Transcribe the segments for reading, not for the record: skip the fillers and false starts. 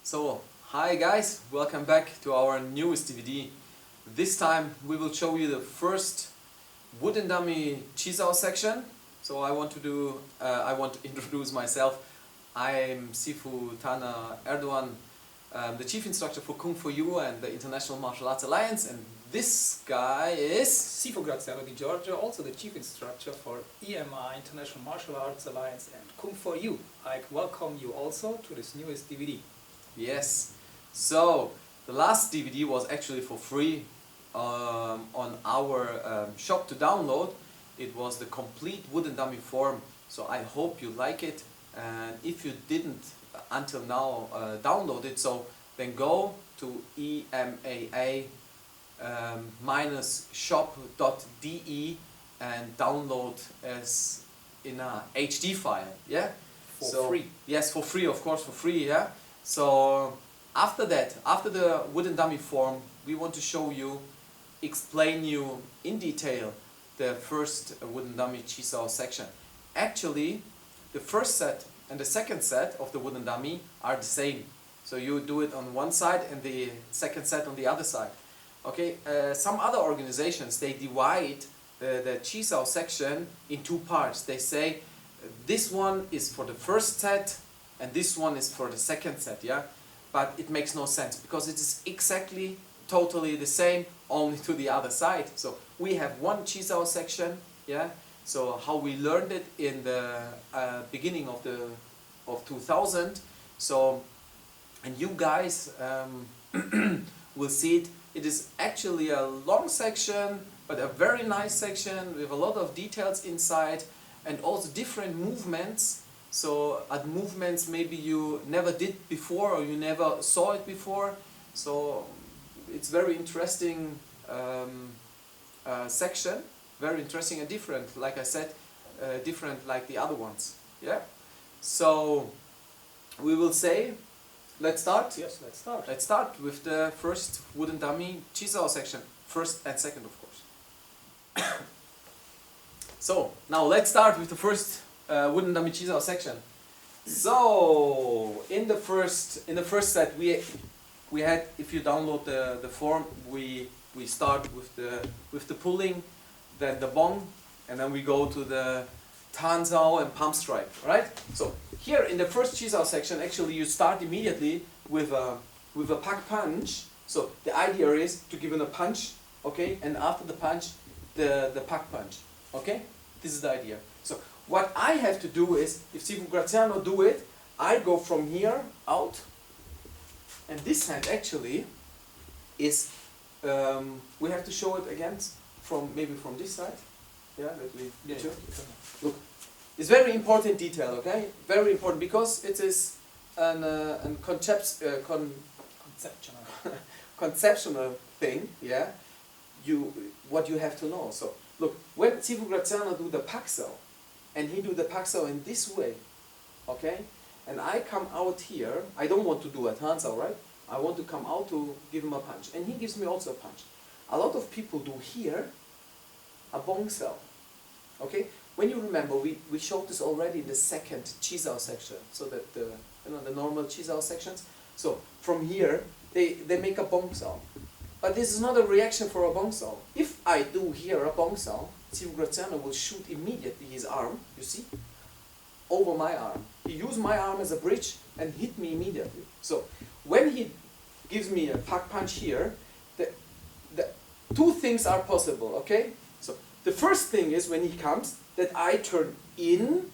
So, hi guys, welcome back to our newest DVD. This time we will show you the first wooden dummy Chi Sao section. So I want to introduce myself. I'm Sifu Tana Erdogan, the chief instructor for Kung Fu You and the International Martial Arts Alliance, and this guy is Sifu Graziano Di Giorgio, also the chief instructor for EMI, International Martial Arts Alliance, and Kung Fu You. I welcome you also to this newest DVD. Yes. So the last DVD was actually for free on our shop to download. It was the complete wooden dummy form. So I hope you like it. And if you didn't until now download it, so then go to EMAA shop.de and download as in a HD file. Yeah. For free. Yes, for free, of course, for free. Yeah. So after that, after the wooden dummy form, we want to show you, explain you in detail the first wooden dummy Chi Sao section. Actually, the first set and the second set of the wooden dummy are the same. So you do it on one side and the second set on the other side. Okay. Some other organizations, they divide the Chi Sao section in two parts. They say this one is for the first set and this one is for the second set, yeah? But it makes no sense because it is exactly, totally the same, only to the other side. So we have one Chi Sao section, yeah? So how we learned it in the beginning of 2000. So, and you guys will see it. It is actually a long section, but a very nice section with a lot of details inside and also different movements. So movements maybe you never did before or you never saw it before. So it's very interesting section, very interesting and different. Like I said, different like the other ones. Yeah. So we will say, let's start. Yes, let's start. Let's start with the first wooden dummy Chi Sao section, first and second, of course. So now let's start with the first wooden dummy Chi Sao section. So in the first set we had, if you download the form, we start with the pulling, then the bong, and then we go to the tan sao and palm strike. Right? So here in the first Chi Sao section, actually you start immediately with a pack punch. So the idea is to give it a punch, okay, and after the punch, the pack punch. Okay, this is the idea. So what I have to do is, if Sifu Graziano do it, I go from here out, and this hand actually is, we have to show it again maybe from this side. Yeah, let me show. Look, it's very important detail, okay? Very important because it is an conceptual thing. Yeah, what you have to know. So look, when Sifu Graziano do the pack sao, and he do the pack sao in this way, okay? And I come out here, I don't want to do a tan sao, right? I want to come out to give him a punch. And he gives me also a punch. A lot of people do here a bong sao, okay? When you remember, we showed this already in the second Chi Sao section, so that the normal Chi Sao sections. So from here, they make a bong sao. But this is not a reaction for a bong sao. If I do here a bong sao, Sifu Graziano will shoot immediately his arm, you see, over my arm. He used my arm as a bridge and hit me immediately. So when he gives me a pack punch here, the two things are possible, okay? So the first thing is when he comes, that I turn in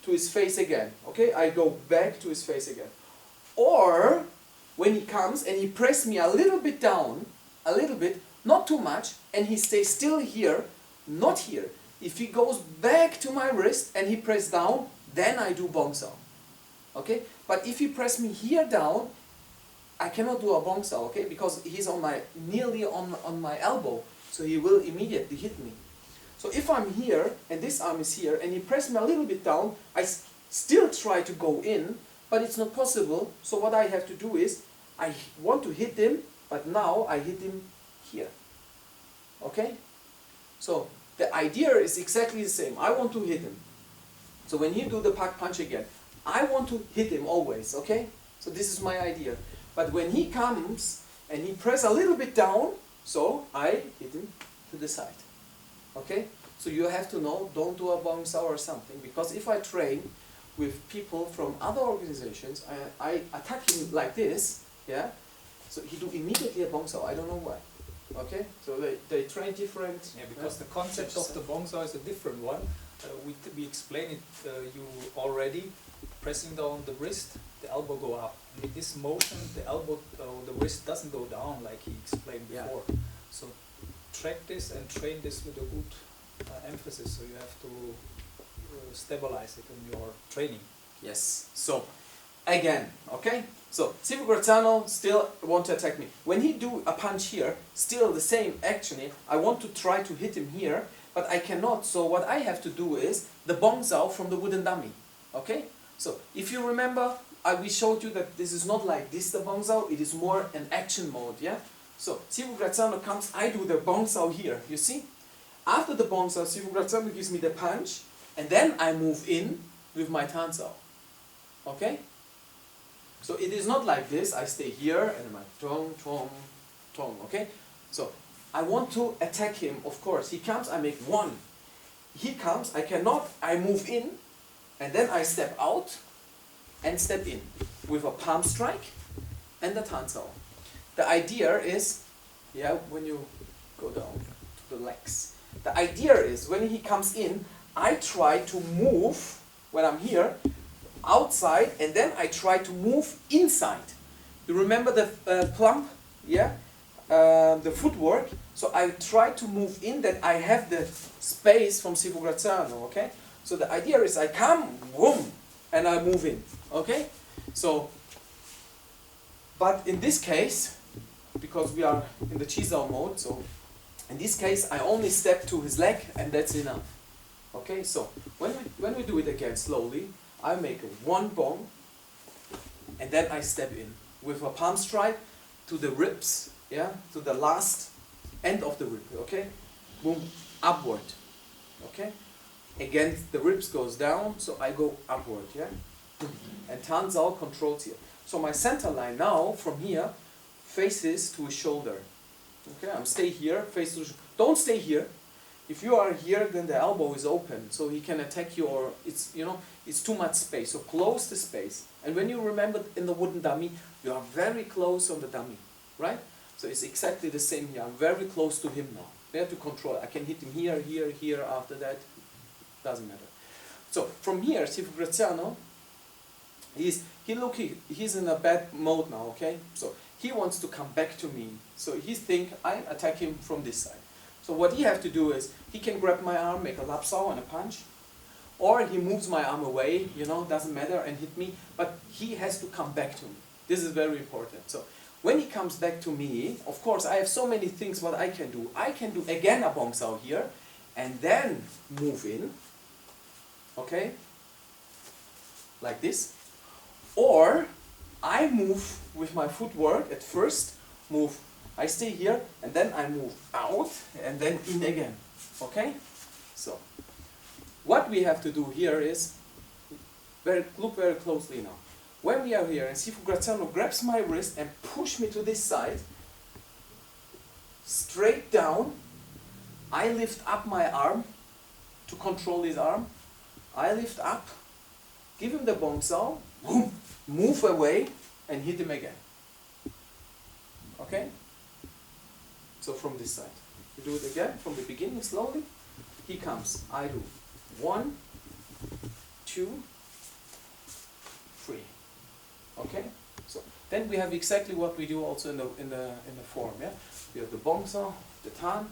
to his face again, okay? I go back to his face again. Or when he comes and he presses me a little bit down, a little bit, not too much, and he stays still here, not here. If he goes back to my wrist and he presses down, then I do bong sao. Okay? But if he presses me here down, I cannot do a bong sao, okay? Because he's nearly on my elbow, so he will immediately hit me. So if I'm here and this arm is here and he presses me a little bit down, I still try to go in, but it's not possible. So what I have to do is, I want to hit him, but now I hit him here. Okay? So the idea is exactly the same. I want to hit him. So when he do the pack punch again, I want to hit him always, okay? So this is my idea. But when he comes and he press a little bit down, so I hit him to the side. Okay? So you have to know, don't do a bong sao or something, because if I train with people from other organizations, I attack him like this, yeah? So he do immediately a bong sao, I don't know why. Okay? So they train different. Yeah, because the concept of the bong sao is a different one. We explained it you already. Pressing down the wrist, the elbow go up. And in this motion, the elbow, the wrist doesn't go down like he explained before. Yeah. So track this and train this with a good emphasis. So you have to stabilize it in your training. Yes. So again, okay. So Silvio Graziano still want to attack me. When he do a punch here, still the same action here. I want to try to hit him here, but I cannot. So what I have to do is the bong sao from the wooden dummy. Okay. So if you remember, we showed you that this is not like this, the bong sao, it is more an action mode, yeah? So Silvio Graziano comes, I do the bong sao here, you see? After the bong sao, Silvio Graziano gives me the punch, and then I move in with my tan sao. Okay? So it is not like this, I stay here, and my tong, tong, tong, okay? So I want to attack him, of course. He comes, I make one. He comes, I cannot, I move in, and then I step out and step in with a palm strike and the tan sao. The idea is, yeah, when you go down to the legs, the idea is when he comes in, I try to move when I'm here outside, and then I try to move inside. You remember the plump, yeah, the footwork. So I try to move in that I have the space from Silvio Graziano. Okay. So the idea is I come, boom, and I move in, okay? So, but in this case, because we are in the Chi Sao mode, so in this case I only step to his leg and that's enough. Okay, so when we do it again slowly, I make a one bong and then I step in with a palm strike to the ribs, yeah, to the last end of the rib, okay? Boom, upward, okay? Again, the ribs goes down, so I go upward, yeah? And tan sao controls here. So my center line now, from here, faces to his shoulder. Okay, I'm stay here, face to don't stay here. If you are here, then the elbow is open, so he can attack you, or it's, you know, it's too much space. So close the space. And when you remember in the wooden dummy, you are very close on the dummy, right? So it's exactly the same here. I'm very close to him now. There to control. I can hit him here, here, here, after that. Doesn't matter. So from here, Silvio Graziano, he's in a bad mode now, okay? So he wants to come back to me. So he think I attack him from this side. So what he have to do is, he can grab my arm, make a lap sao and a punch, or he moves my arm away, you know, doesn't matter, and hit me, but he has to come back to me. This is very important. So when he comes back to me, of course, I have so many things what I can do. I can do again a bong sao here, and then move in, okay, like this, or I move with my footwork at first, move, I stay here, and then I move out, and then in again, okay? So, what we have to do here is, look very closely now. When we are here, and Silvio Graziano grabs my wrist and push me to this side, straight down, I lift up my arm to control his arm. I lift up, give him the bong sao, boom, move away, and hit him again. Okay? So from this side. You do it again from the beginning slowly. He comes. I do 1, 2, 3. Okay? So then we have exactly what we do also in the form. Yeah? We have the bong sao, the tan,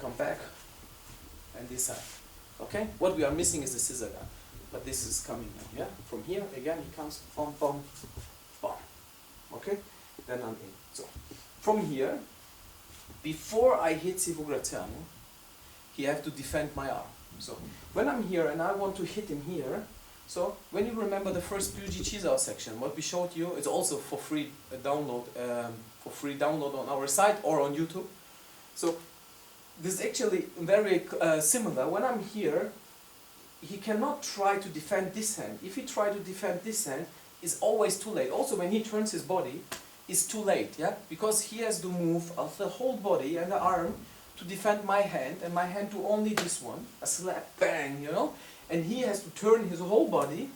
come back, and this side. Okay? What we are missing is the scissor gun. But this is coming now, yeah? From here, again, he comes, bom, bom, bom. Okay? Then I'm in. So, from here, before I hit Silvio Graziano, he have to defend my arm. So, when I'm here and I want to hit him here, so, when you remember the first Chi Sao section, what we showed you, it's also for free download on our site or on YouTube. So, this is actually very similar. When I'm here, he cannot try to defend this hand. If he try to defend this hand, is always too late. Also when he turns his body, it's too late, yeah? Because he has to move of the whole body and the arm to defend my hand, and my hand to only this one, a slap, bang, you know? And he has to turn his whole body.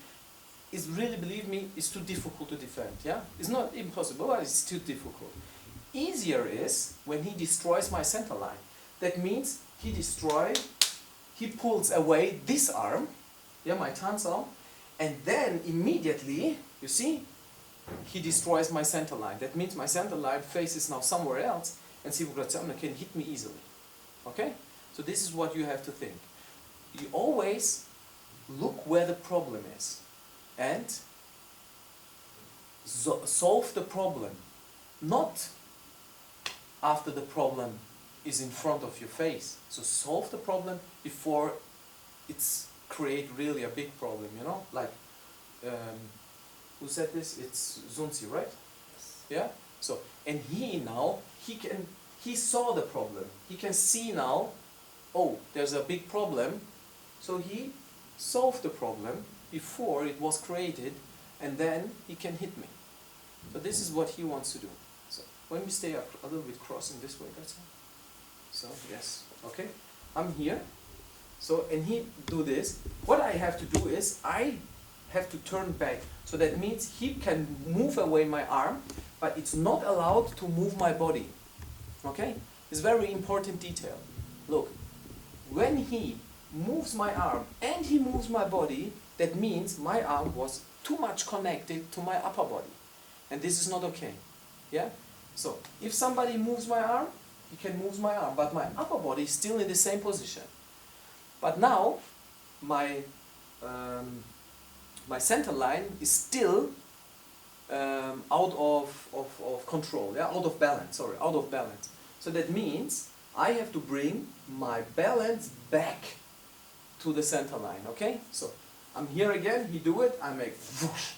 Is really, believe me, it's too difficult to defend, yeah? It's not impossible, but it's too difficult. Easier is when he destroys my center line. That means he pulls away this arm, yeah, my tansal, and then immediately, you see, he destroys my center line. That means my center line faces now somewhere else, and Sivu Graziano can hit me easily. Okay? So this is what you have to think. You always look where the problem is and solve the problem, not after the problem is in front of your face. So solve the problem before it's create really a big problem, you know? Like, who said this? It's Zunzi, right? Yes. Yeah? So, and he saw the problem. He can see now, oh, there's a big problem. So he solved the problem before it was created, and then he can hit me. So this is what he wants to do. So when we stay a little bit crossing this way, that's all. So yes, okay. I'm here. So, and he do this. What I have to do is, I have to turn back. So that means he can move away my arm, but it's not allowed to move my body. Okay? It's very important detail. Look, when he moves my arm and he moves my body, that means my arm was too much connected to my upper body. And this is not okay. Yeah? So, if somebody moves my arm, he can move my arm, but my upper body is still in the same position. But now, my center line is still out of control, yeah? out of balance. So that means I have to bring my balance back to the center line, okay? So I'm here again, he do it, I make whoosh,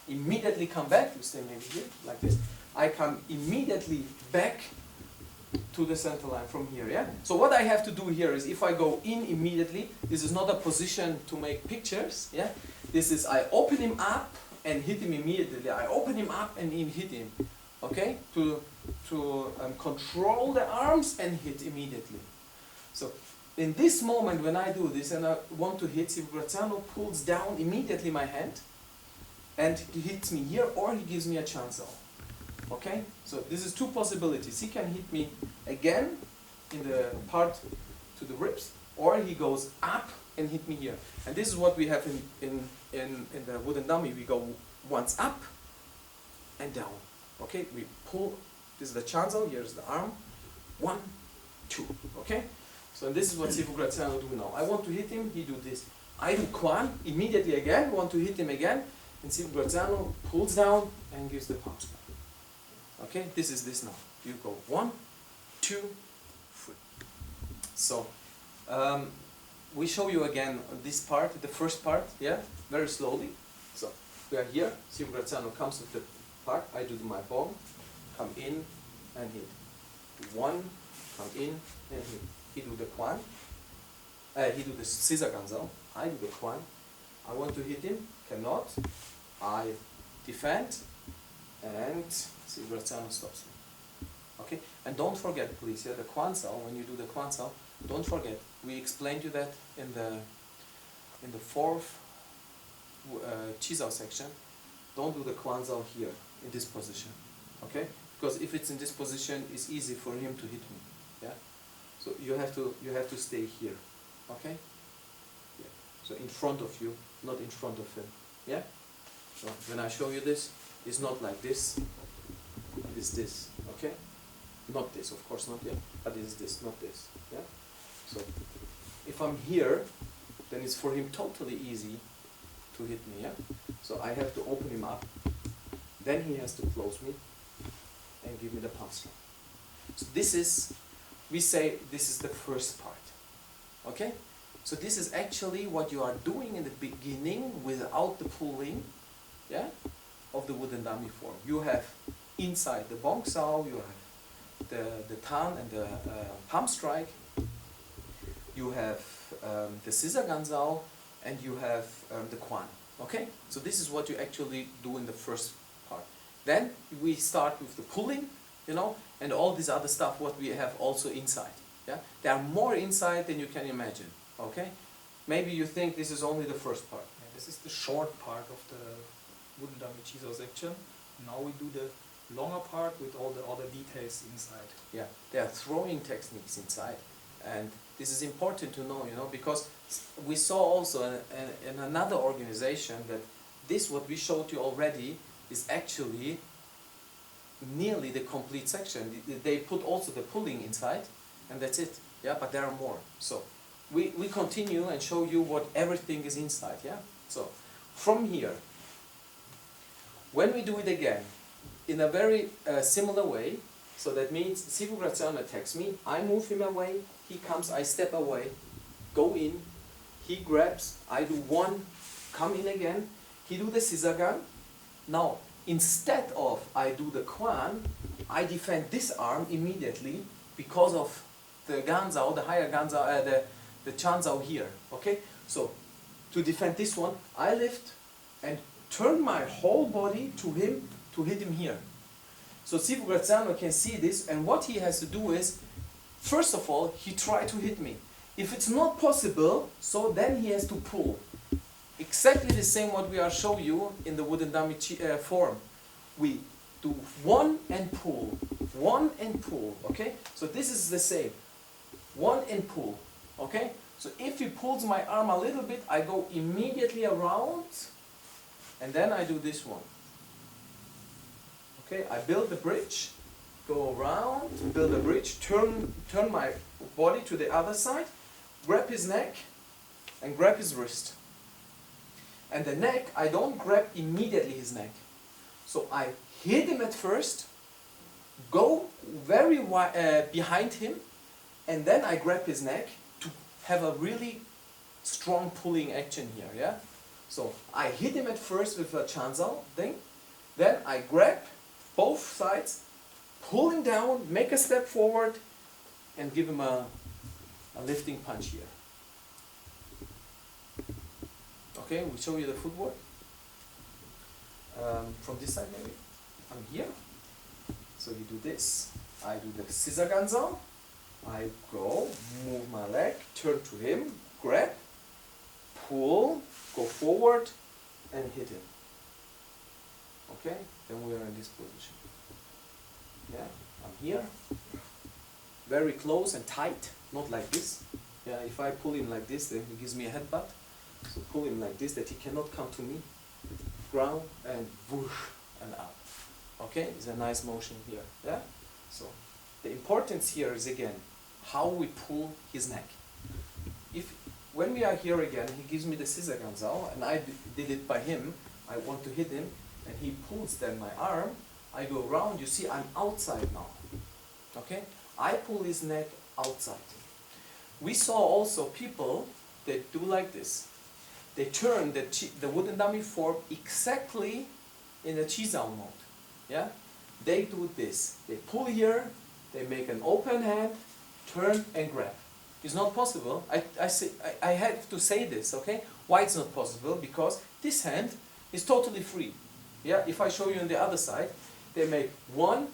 immediately come back, you stay maybe here, like this. I come immediately back to the center line from here, yeah? So what I have to do here is, if I go in immediately, this is not a position to make pictures, yeah? This is, I open him up and hit him immediately. I open him up and hit him, okay? To control the arms and hit immediately. So in this moment when I do this and I want to hit, Sivu Graziano pulls down immediately my hand and he hits me here, or he gives me a chancel. Okay? So this is two possibilities. He can hit me again in the part to the ribs, or he goes up and hit me here. And this is what we have in the wooden dummy. We go once up and down. Okay? We pull, this is the chancel, here's the arm. 1, 2. Okay? So this is what Sivu Graziano do now. I want to hit him, he do this. I do Kwan, immediately again, want to hit him again, and Sivu Graziano pulls down and gives the palm strike. Okay, this is this now. You go 1, 2, 3. So, we show you again this part, the first part, yeah, very slowly. So, we are here, Sivu Graziano comes with the part, I do my palm, come in and hit. 1, come in and hit. He do the Kwan, he do the scissor ganzao, I do the Kwan. I want to hit him, cannot. I defend, and Sivu Graziano stops me. Okay, and don't forget, please, yeah, the Kwansao, when you do the Kwansao, don't forget, we explained you that in the fourth Chi Sao section. Don't do the Kwansao here, in this position, okay? Because if it's in this position, it's easy for him to hit me, yeah? So you have to stay here, okay? Yeah. So in front of you, not in front of him, yeah? So when I show you this, it's not like this. It is this, okay? Not this, of course not, yeah? But it is this, not this, yeah? So if I'm here, then it's for him totally easy to hit me, yeah? So I have to open him up. Then he has to close me and give me the palm strike. So this is, we say this is the first part, okay? So this is actually what you are doing in the beginning without the pulling, yeah, of the wooden dummy form. You have inside the bong sao, you have the tan and the palm strike, you have the scissor ganzao, and you have the Kwan. Okay, so this is what you actually do in the first part. Then we start with the pulling, you know, and all this other stuff what we have also inside. Yeah, there are more inside than you can imagine. Okay, maybe you think this is only the first part. Yeah, this is the short part of the wooden dummy Chi Sao section. Now we do the longer part with all the other details inside. Yeah, there are throwing techniques inside, and this is important to know, you know, because we saw also in another organization that this what we showed you already is actually nearly the complete section. They put also the pulling inside, and that's it. Yeah, but there are more. So we continue and show you what everything is inside. Yeah. So from here, when we do it again, in a very similar way, so that means Sifu Graziano attacks me, I move him away, he comes, I step away, go in, he grabs, I do one, come in again, he do the scissor gun. Now, instead of I do the Kwan, I defend this arm immediately because of the Ganzao, the higher Ganzao, the Chanzao here, okay? So, to defend this one, I lift and turn my whole body to him to hit him here. So Sifu Graziano can see this, and what he has to do is, first of all, he try to hit me. If it's not possible, so then he has to pull. Exactly the same what we are show you in the wooden dummy form. We do one and pull, okay? So this is the same, one and pull, okay? So if he pulls my arm a little bit, I go immediately around, and then I do this one. Okay, I build the bridge, go around, build a bridge, turn my body to the other side, grab his neck, and grab his wrist. And the neck, I don't grab immediately his neck. So I hit him at first, go very behind him, and then I grab his neck to have a really strong pulling action here, yeah? So I hit him at first with a Chanzao thing, then I grab both sides, pull him down, make a step forward, and give him a lifting punch here. Okay, we'll show you the footwork. From this side maybe. I'm here. So you do this. I do the scissor ganzao. I go, move my leg, turn to him, grab, pull, go forward, and hit him. Okay, then we are in this position. Yeah, I'm here. Very close and tight, not like this. Yeah, if I pull him like this, then he gives me a headbutt. So pull him like this, that he cannot come to me. Ground and whoosh and up. Okay, it's a nice motion here. Yeah. So the importance here is again how we pull his neck. When we are here again, he gives me the scissor ganzao, and I did it by him. I want to hit him, and he pulls then my arm. I go around. You see, I'm outside now. Okay, I pull his neck outside. We saw also people that do like this. They turn the wooden dummy form exactly in the Chi Sao mode. Yeah, they do this. They pull here. They make an open hand, turn and grab. It's not possible. I have to say this, okay? Why it's not possible? Because this hand is totally free. Yeah, if I show you on the other side, they make one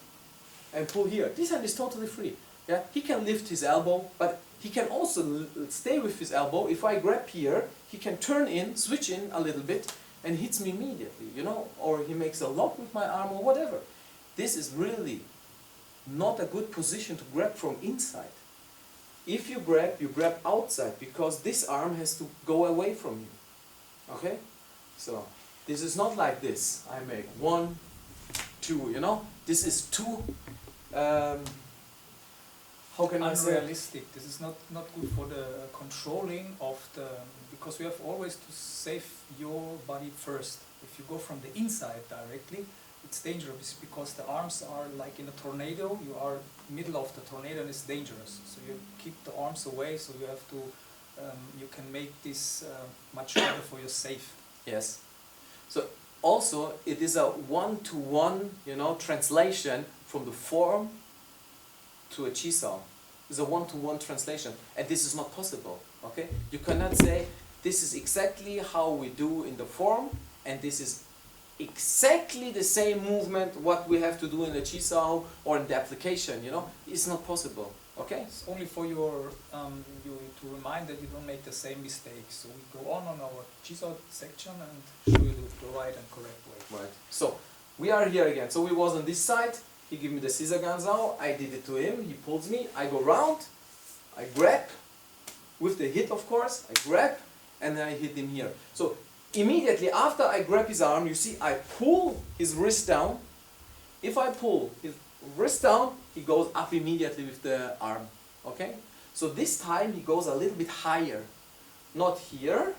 and pull here. This hand is totally free. Yeah, he can lift his elbow, but he can also stay with his elbow. If I grab here, he can turn in, switch in a little bit, and hits me immediately, you know, or he makes a lock with my arm or whatever. This is really not a good position to grab from inside. If you grab outside, because this arm has to go away from you. Okay? So, this is not like this. I make 1, 2, you know? This is too, how can I say? Unrealistic. This is not good for the controlling of the, because we have always to save your body first. If you go from the inside directly, it's dangerous because the arms are like in a tornado. You are middle of the tornado and it's dangerous. So you keep the arms away. So you have to, you can make this much better for your safe. Yes. So also it is a one-to-one, you know, translation from the form to a Chi Sao. It's a one-to-one translation, and this is not possible. Okay, you cannot say this is exactly how we do in the form, and this is exactly the same movement what we have to do in the Chi Sao or in the application, you know. It's not possible, okay? It's only for your you to remind that you don't make the same mistakes. So we go on our Chi Sao section and show you the right and correct way. Right. So we are here again. So we was on this side. He give me the scissor ganzao. I did it to him. He pulls me. I go round. I grab with the hit, of course. I grab and then I hit him here. So immediately after I grab his arm, you see I pull his wrist down. If I pull his wrist down, he goes up immediately with the arm. Okay? So this time he goes a little bit higher. Not here.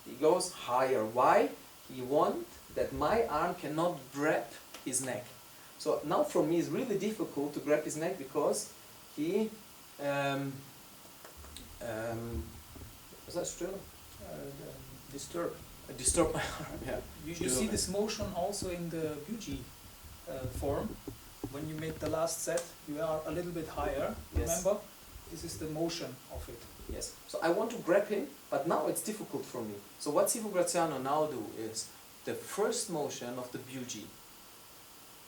He goes higher. Why? He wants that my arm cannot grab his neck. So now for me it's really difficult to grab his neck because he was that still? Disturb. Disturb my arm, yeah. You see this motion also in the Buji form. When you make the last set, you are a little bit higher. Yes. Remember? This is the motion of it. Yes. So I want to grab him, but now it's difficult for me. So what Sifu Graziano now do is the first motion of the Buji,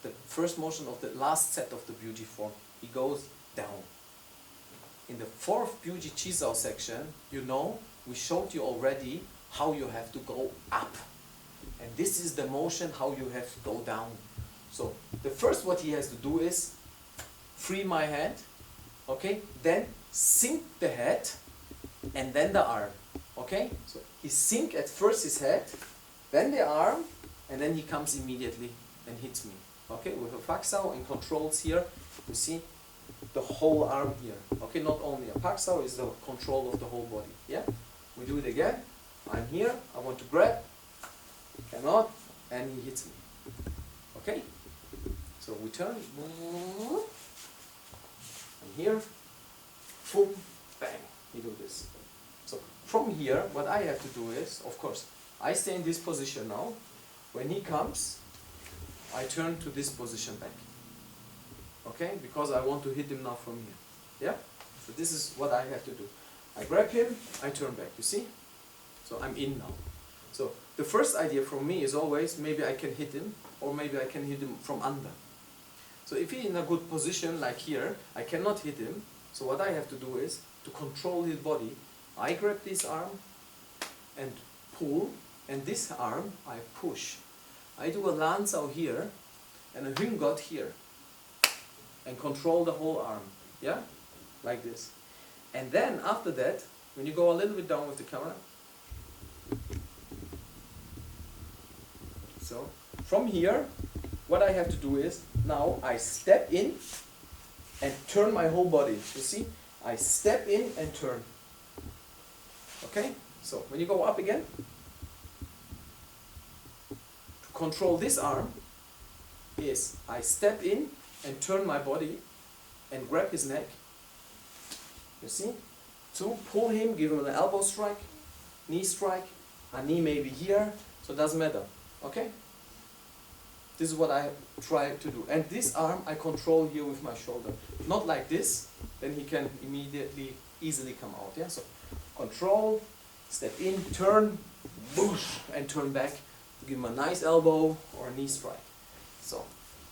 the first motion of the last set of the Buji form, he goes down. In the fourth Buji Chi Sao section, you know, we showed you already how you have to go up. And this is the motion how you have to go down. So the first what he has to do is free my hand, okay, then sink the head and then the arm, okay? So he sink at first his head, then the arm, and then he comes immediately and hits me, okay? With a Faksao and controls here, you see the whole arm here, okay? Not only a Faksao is the control of the whole body, yeah? We do it again. I'm here, I want to grab, cannot, and he hits me, okay? So we turn, I'm here, boom, bang, we do this. So from here, what I have to do is, of course, I stay in this position now. When he comes, I turn to this position back, okay? Because I want to hit him now from here, yeah? So this is what I have to do. I grab him, I turn back, you see? So I'm in now. So the first idea from me is always, maybe I can hit him, or maybe I can hit him from under. So if he's in a good position, like here, I cannot hit him. So what I have to do is, to control his body, I grab this arm and pull, and this arm I push. I do a Lansao here, and a Hüngot here, and control the whole arm, yeah? Like this. And then after that, when you go a little bit down with the camera, so from here, what I have to do is, now I step in and turn my whole body. You see? I step in and turn. Okay? So when you go up again, to control this arm is I step in and turn my body and grab his neck. You see? To pull him, give him an elbow strike, knee strike, a knee maybe here, so it doesn't matter. Okay? This is what I try to do. And this arm I control here with my shoulder. Not like this, then he can immediately, easily come out. Yeah? So control, step in, turn, boosh, and turn back to give him a nice elbow or a knee strike. So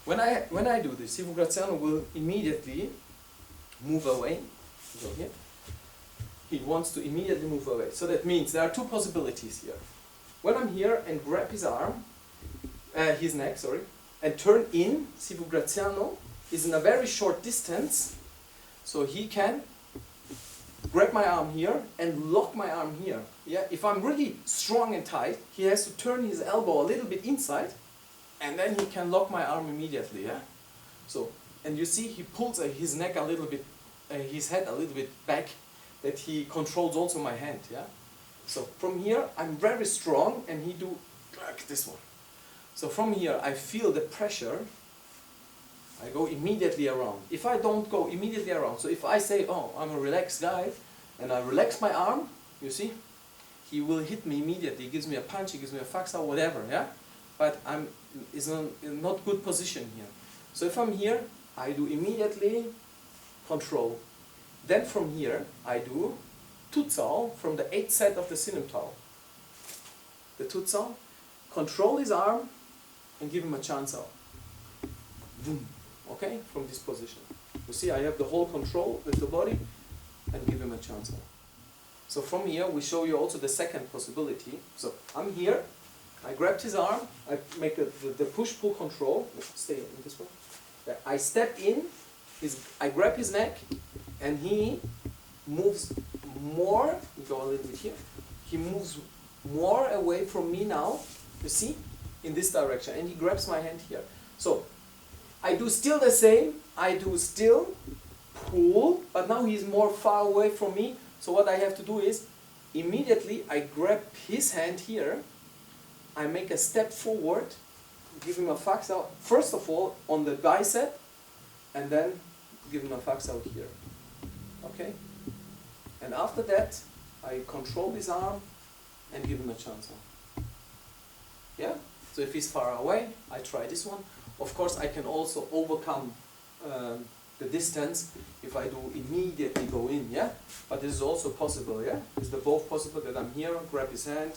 when I do this, Sifu Graziano will immediately move away. Go here. He wants to immediately move away. So that means there are two possibilities here. When I'm here and grab his arm, his neck, sorry, and turn in, Sifu Graziano is in a very short distance, so he can grab my arm here and lock my arm here. Yeah, if I'm really strong and tight, he has to turn his elbow a little bit inside, and then he can lock my arm immediately. Yeah, so and you see he pulls his neck a little bit, his head a little bit back, that he controls also my hand. Yeah, so from here I'm very strong, and he do like this one. So from here, I feel the pressure, I go immediately around. If I don't go immediately around, so if I say, oh, I'm a relaxed guy, and I relax my arm, you see, he will hit me immediately. He gives me a punch, he gives me a faxa, whatever, yeah? But I'm in not good position here. So if I'm here, I do immediately control. Then from here, I do Tutzal from the 8th set of the Sinumtal. The Tutzal, control his arm and give him a Chansal. Boom. Okay, from this position. You see, I have the whole control with the body and give him a Chansal. So from here, we show you also the second possibility. So I'm here, I grabbed his arm, I make the push-pull control. Stay in this one. I step in, I grab his neck, and he moves more. We go a little bit here. He moves more away from me now. You see, in this direction, and he grabs my hand here. So I do still the same. I do still pull, but now he's more far away from me. So what I have to do is immediately I grab his hand here. I make a step forward, give him a fax out. First of all, on the bicep, and then give him a fax out here. Okay? And after that, I control his arm and give him a chance out. Yeah? So if he's far away, I try this one. Of course, I can also overcome the distance if I do immediately go in, yeah? But this is also possible, yeah? Is the both possible that I'm here, grab his hand,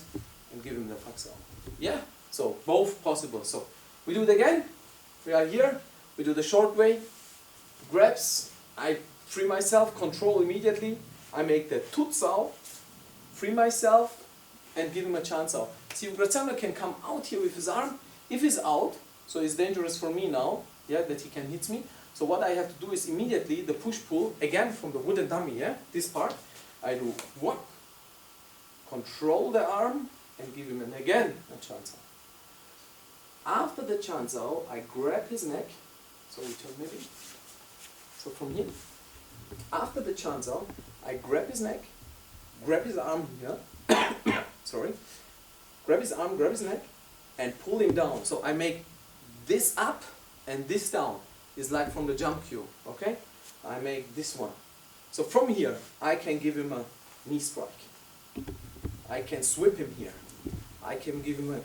and give him the fax out? Yeah? So, both possible. So, we do it again. We are here. We do the short way. Grabs. I free myself, control immediately. I make the Tutzal, free myself, and give him a chance out. See, Graziano can come out here with his arm. If he's out, so it's dangerous for me now, yeah, that he can hit me. So what I have to do is immediately the push-pull, again from the wooden dummy, yeah, this part. I do one, control the arm, and give him again a chance out. After the chance out, I grab his neck. So we turn maybe. So from here. After the chance out, I grab his neck, grab his arm here. Sorry. Grab his arm, grab his neck, and pull him down. So I make this up and this down. It's like from the jump cue, okay? I make this one. So from here, I can give him a knee strike. I can sweep him here. I can give him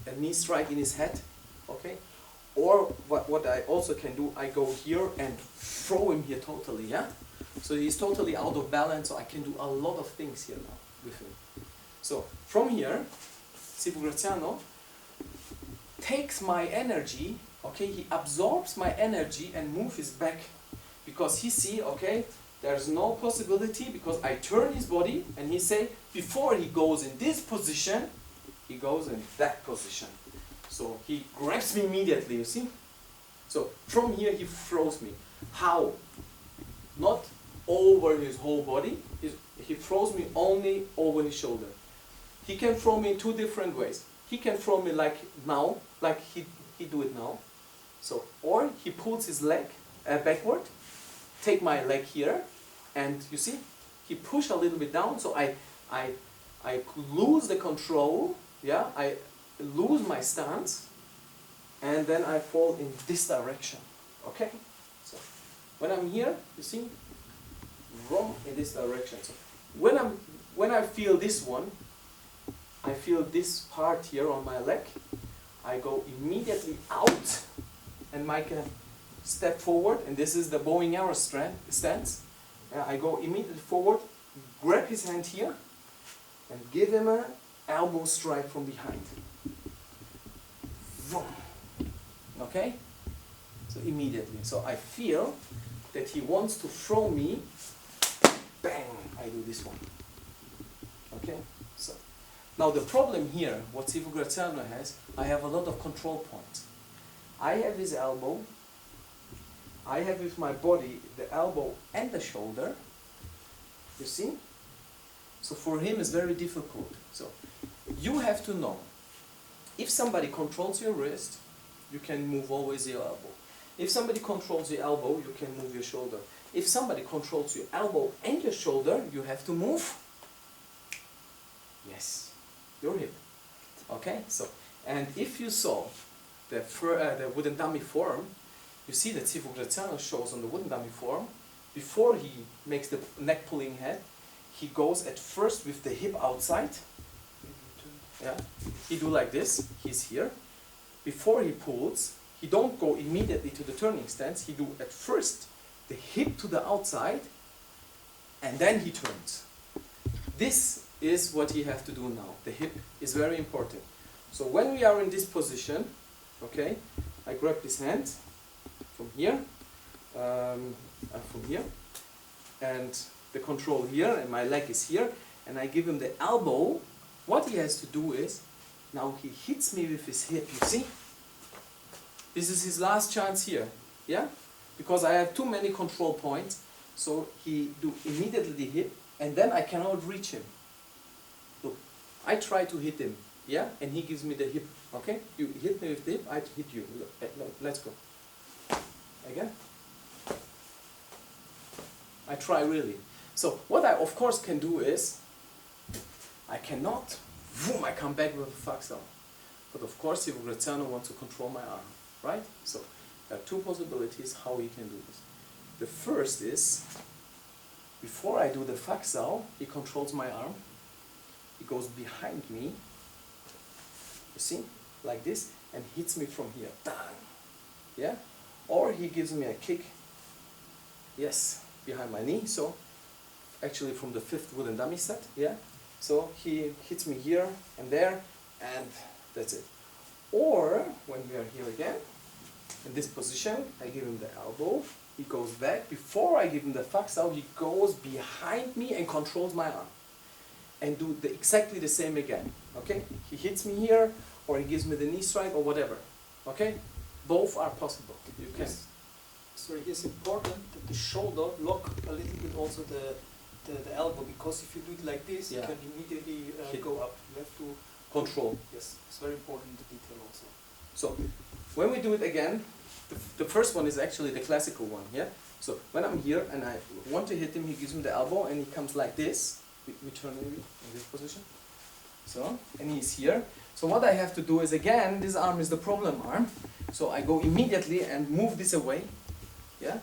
a knee strike in his head, okay? Or what I also can do, I go here and throw him here totally, yeah? So he's totally out of balance, so I can do a lot of things here now with him. So from here, Sifu Graziano takes my energy, okay? He absorbs my energy and moves his back because he see, okay, there's no possibility because I turn his body and he say, before he goes in this position, he goes in that position. So he grabs me immediately, you see? So from here he throws me. How? Not over his whole body. He throws me only over his shoulder. He can throw me in two different ways. He can throw me like now, like he do it now. So, or he pulls his leg backward, take my leg here, and you see, he push a little bit down, so I lose the control, yeah, I lose my stance, and then I fall in this direction, okay? So, when I'm here, you see, wrong in this direction. So, when I feel this one, I feel this part here on my leg, I go immediately out and make a step forward, and this is the bowing arrow stance. I go immediately forward, grab his hand here, and give him an elbow strike from behind. Okay? So immediately. So I feel that he wants to throw me, bang, I do this one. Okay? So now the problem here, what Sifu Graziano has, I have a lot of control points. I have his elbow, I have with my body the elbow and the shoulder, you see? So for him it's very difficult. So you have to know, if somebody controls your wrist, you can move always your elbow. If somebody controls your elbow, you can move your shoulder. If somebody controls your elbow and your shoulder, you have to move, yes, your hip. Okay, so, and if you saw the wooden dummy form, you see that Sifu Graziano shows on the wooden dummy form, before he makes the neck pulling head, he goes at first with the hip outside. Yeah, he do like this, he's here. Before he pulls, he don't go immediately to the turning stance, he do at first the hip to the outside, and then he turns. this is what you have to do now. The hip is very important. So when we are in this position, okay, I grab this hand from here, and the control here, and my leg is here, and I give him the elbow. What he has to do is, now he hits me with his hip, you see? This is his last chance here, yeah? Because I have too many control points, so he do immediately the hip, and then I cannot reach him. Look, I try to hit him, yeah? And he gives me the hip, okay? You hit me with the hip, I hit you. Look, let's go. Again. I try really. So what I of course can do is, I cannot, boom, I come back with a Faxal. But of course, Civo Graziano wants to control my arm, right? So there are two possibilities how we can do this. The first is, before I do the Faxal, he controls my arm. He goes behind me, you see, like this, and hits me from here. Dang. Yeah? Or he gives me a kick, yes, behind my knee. So actually from the 5th wooden dummy set, yeah? So he hits me here and there, and that's it. Or, when we are here again, in this position, I give him the elbow, he goes back. Before I give him the Faxal, he goes behind me and controls my arm. And do exactly the same again, okay? He hits me here, or he gives me the knee strike, or whatever, okay? Both are possible. You can. Yes. So it is important that the shoulder lock a little bit also the elbow, because if you do it like this, Yeah. you can immediately go up. You have to Control. Yes, it's very important, the detail also. So, when we do it again, the first one is actually the classical one, yeah? So, when I'm here and I want to hit him, he gives me the elbow and he comes like this. We turn maybe in this position. So, and he's here. So what I have to do is, again, this arm is the problem arm. So I go immediately and move this away. Yeah?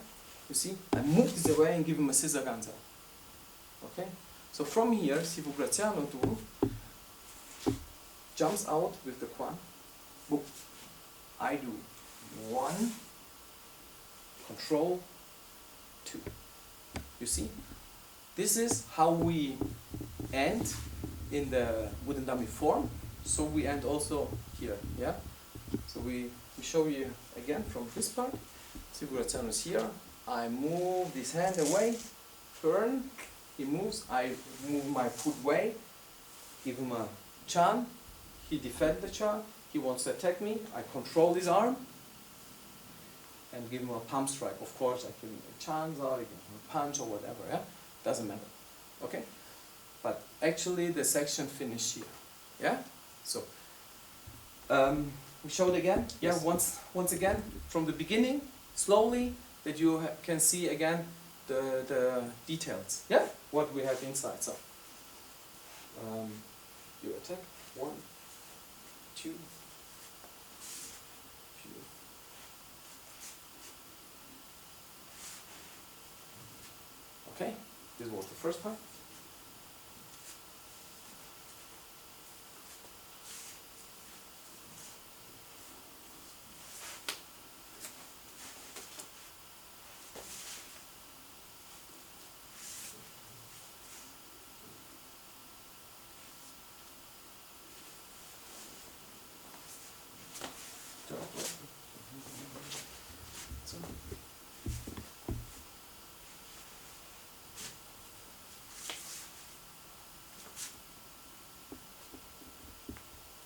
You see? I move this away and give him a scissor ganza. Okay? So from here, Civo Graziano jumps out with the Quan. Boop. I do 1, control, 2. You see? This is how we end in the wooden dummy form. So we end also here, yeah? So we show you again from this part. Civo Graziano is here. I move this hand away, turn, he moves, I move my foot away, give him a chan, he defends the chan, he wants to attack me, I control his arm, and give him a palm strike. Of course, I give him a chanza, I give him a punch or whatever, yeah? Doesn't matter, okay? But actually the section finished here, yeah? So, we show it again, yeah, Yes. once again, from the beginning, slowly, that you can see again the details, yeah? What we have inside, so. You attack, 1, 2, few. Okay, this was the first part. So.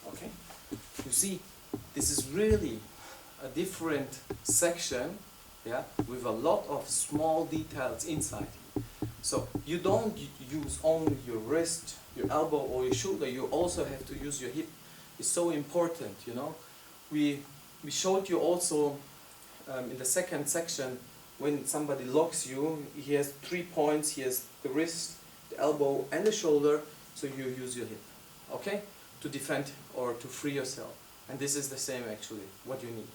Okay, you see, this is really a different section, yeah, with a lot of small details inside. So you don't use only your wrist, your elbow or your shoulder, you also have to use your hip. It's so important, you know. We showed you also in the second section, when somebody locks you, he has 3 points, he has the wrist, the elbow and the shoulder, so you use your hip, okay, to defend or to free yourself. And this is the same actually, what you need.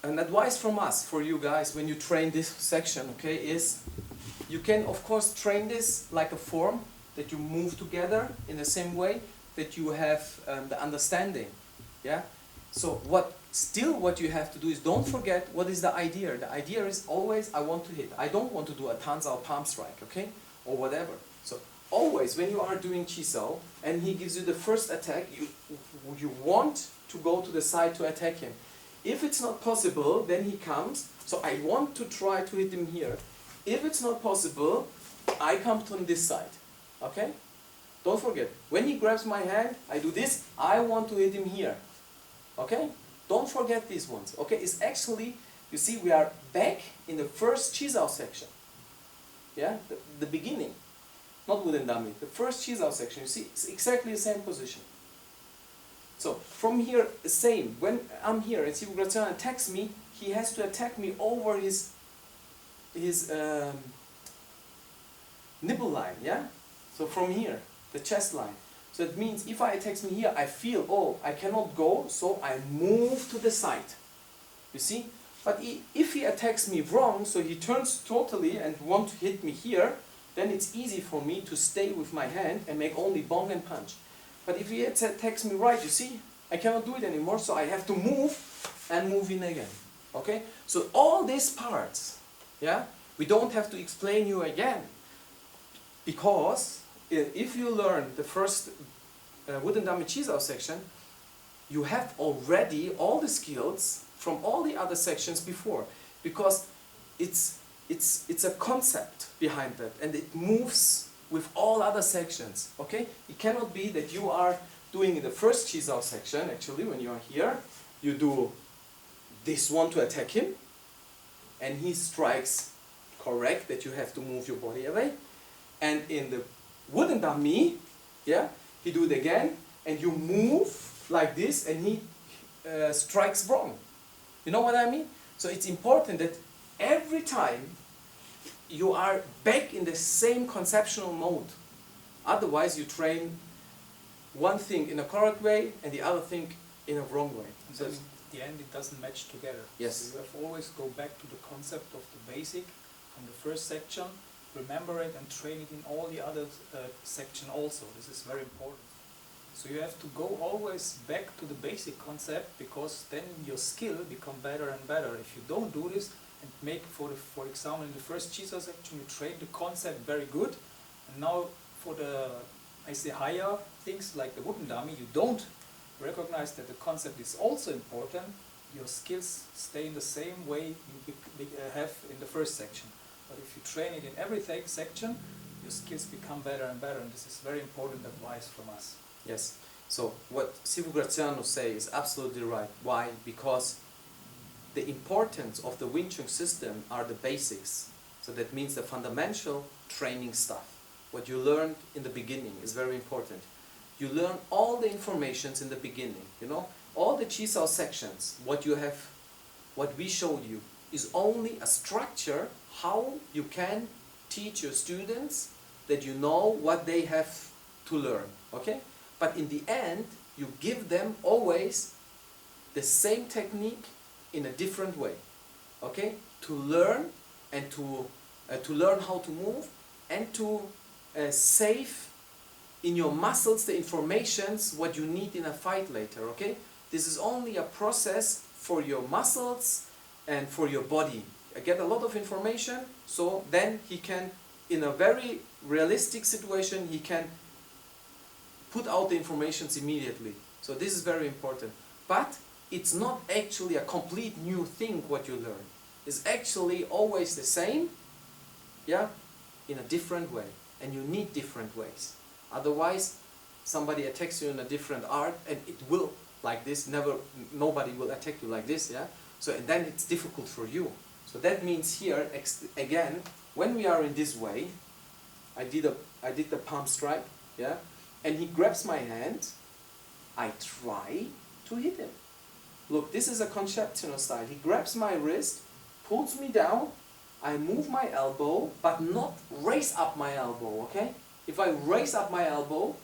An advice from us, for you guys, when you train this section, okay, is you can of course train this like a form, that you move together in the same way, that you have the understanding, yeah? So what you have to do is, don't forget what is the idea. The idea is always, I want to hit. I don't want to do a tanza or palm strike, okay? Or whatever. So always when you are doing Chi Sao and he gives you the first attack, you want to go to the side to attack him. If it's not possible, then he comes. So I want to try to hit him here. If it's not possible, I come to this side. Okay? Don't forget, when he grabs my hand, I do this, I want to hit him here. Okay? Don't forget these ones. Okay? It's actually, you see, we are back in the first Chi Sao section. Yeah? The beginning. Not wooden dummy. The first Chi Sao section, you see, it's exactly the same position. So, from here, same. When I'm here and Sifu Graziano attacks me, he has to attack me over his nipple line, yeah? So from here, the chest line. So it means if I attacks me here, I feel, oh, I cannot go, so I move to the side. You see? But if he attacks me wrong, so he turns totally and wants to hit me here, then it's easy for me to stay with my hand and make only bong and punch. But if he attacks me right, you see, I cannot do it anymore, so I have to move and move in again. Okay? So all these parts, yeah, we don't have to explain you again. Because if you learn the first wooden dummy Chi Sao section, you have already all the skills from all the other sections before. Because it's a concept behind that, and it moves with all other sections. Okay? It cannot be that you are doing the first Chi Sao section, actually, when you are here, you do this one to attack him, and he strikes correct, that you have to move your body away. And in the wooden dummy, yeah, he do it again, and you move like this, and he strikes wrong. You know what I mean? So it's important that every time you are back in the same conceptual mode. Otherwise, you train one thing in a correct way and the other thing in a wrong way. So in the end, it doesn't match together. Yes. So you have to always go back to the concept of the basic from the first section, remember it and train it in all the other section also. This is very important. So you have to go always back to the basic concept, because then your skill become better and better. If you don't do this and make, for example, in the first Chi Sao section, you train the concept very good, and now for the, I say, higher things like the wooden dummy, you don't recognize that the concept is also important. Your skills stay in the same way you have in the first section. But if you train it in every section, your skills become better and better, and this is very important advice from us. Yes. So what Sifu Graziano says is absolutely right. Why? Because the importance of the Wing Chun system are the basics. So that means the fundamental training stuff. What you learned in the beginning is very important. You learn all the informations in the beginning. You know, all the Chi Sao sections, what we showed you, is only a structure how you can teach your students that you know what they have to learn. Okay? But in the end, you give them always the same technique in a different way. Okay? To learn and to learn how to move and to save in your muscles the informations what you need in a fight later. Okay? This is only a process for your muscles and for your body. I get a lot of information, so then he can, in a very realistic situation, he can put out the informations immediately. So this is very important. But it's not actually a complete new thing what you learn. It's actually always the same, yeah, in a different way. And you need different ways. Otherwise, somebody attacks you in a different art, and it will, like this, nobody will attack you like this, yeah? So and then it's difficult for you. So that means here, again, when we are in this way, I did the palm strike, yeah? And he grabs my hand, I try to hit him. Look, this is a conceptual style. He grabs my wrist, pulls me down, I move my elbow, but not raise up my elbow, okay? If I raise up my elbow,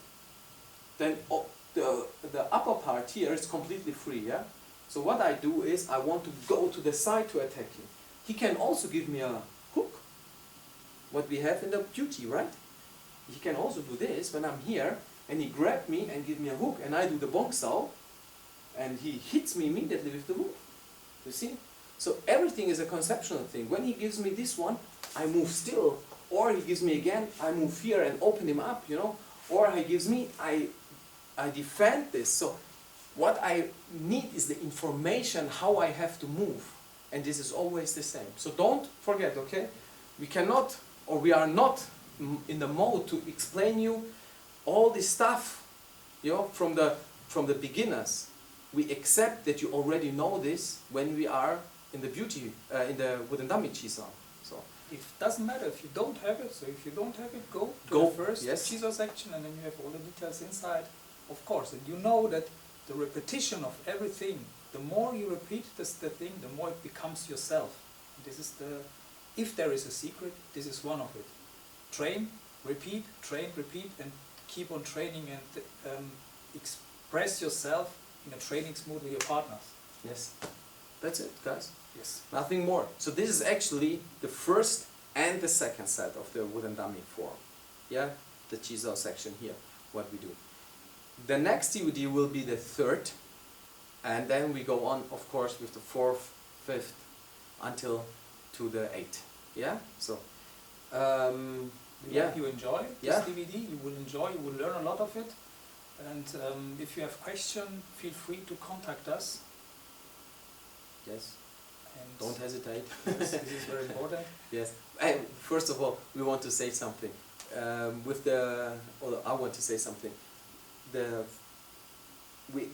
then the upper part here is completely free, yeah? So what I do is, I want to go to the side to attack him. He can also give me a hook, what we have in the beauty, right? He can also do this when I'm here, and he grabs me and gives me a hook, and I do the bong sao, and he hits me immediately with the hook. You see? So everything is a conceptual thing. When he gives me this one, I move still or he gives me again, I move here and open him up, you know, or he gives me, I defend this. So what I need is the information how I have to move, and this is always the same. So don't forget, okay? We cannot, or we are not in the mode to explain you all this stuff, you know, from the beginners. We accept that you already know this when we are in the beauty, in the wooden dummy Chi Sao. So It doesn't matter if you don't have it, so if you don't have it, go to Go, the first yes. Chi Sao section and then you have all the details inside, of course. And you know that the repetition of everything, the more you repeat this, the thing, the more it becomes yourself. This is the, if there is a secret, this is one of it. Train, repeat, and keep on training and express yourself in a training mood with your partners. yes, that's it, guys. Yes. Nothing more. So this is actually the first and the second set of the wooden dummy form. Yeah, the Chi Sao section here, what we do. The next DVD will be the third, and then we go on, of course, with the fourth, fifth, until to the eighth. Yeah, so We yeah, hope you enjoy this Yeah. DVD. You will enjoy, you will learn a lot of it. And if you have questions, feel free to contact us. yes, And don't hesitate. this is very important. Yes. And first of all, we want to say something. I want to say something.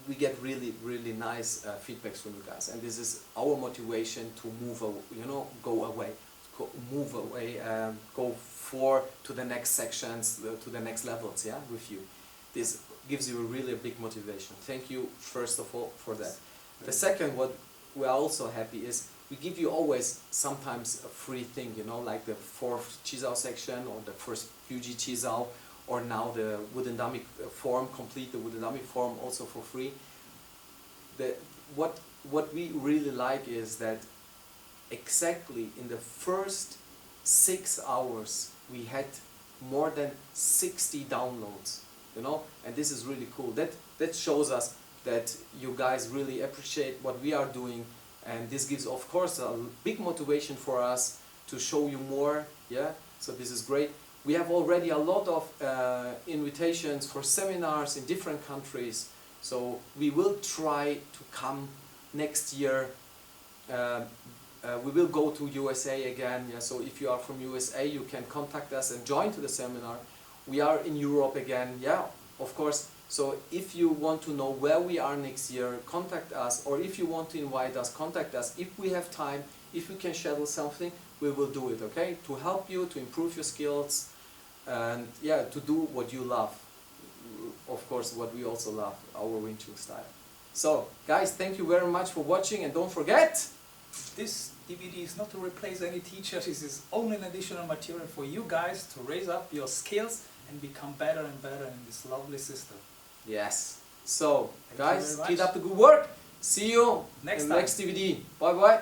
We get really nice feedbacks from you guys, and this is our motivation to move, go away, go to the next sections, to the next levels, yeah, with you. This gives you really a big motivation. Thank you, first of all, for that. The second, what we are also happy is, we give you always sometimes a free thing, you know, like the fourth Chi Sao section, or the first Yuji Chi Sao, or now the wooden dummy form, complete the wooden dummy form also for free. What we really like is that exactly in the first 6 hours we had more than 60 downloads, you know, and this is really cool. That shows us that you guys really appreciate what we are doing, and this gives, of course, a big motivation for us to show you more. Yeah, so this is great. We have already a lot of invitations for seminars in different countries, so we will try to come next year. We will go to USA again, yeah, so if you are from USA, you can contact us and join to the seminar. We are in Europe again, yeah, of course. So if you want to know where we are next year, contact us, or if you want to invite us, contact us. If we have time, if we can schedule something, we will do it, okay? To help you, to improve your skills, and yeah, to do what you love. Of course, what we also love, our Wing Chun style. So, guys, thank you very much for watching, and don't forget, This DVD is not to replace any teacher. This is only an additional material for you guys to raise up your skills and become better and better in this lovely system. yes. So, Thank you guys, very keep much. up the good work. See you Next in time. the next DVD. Bye bye.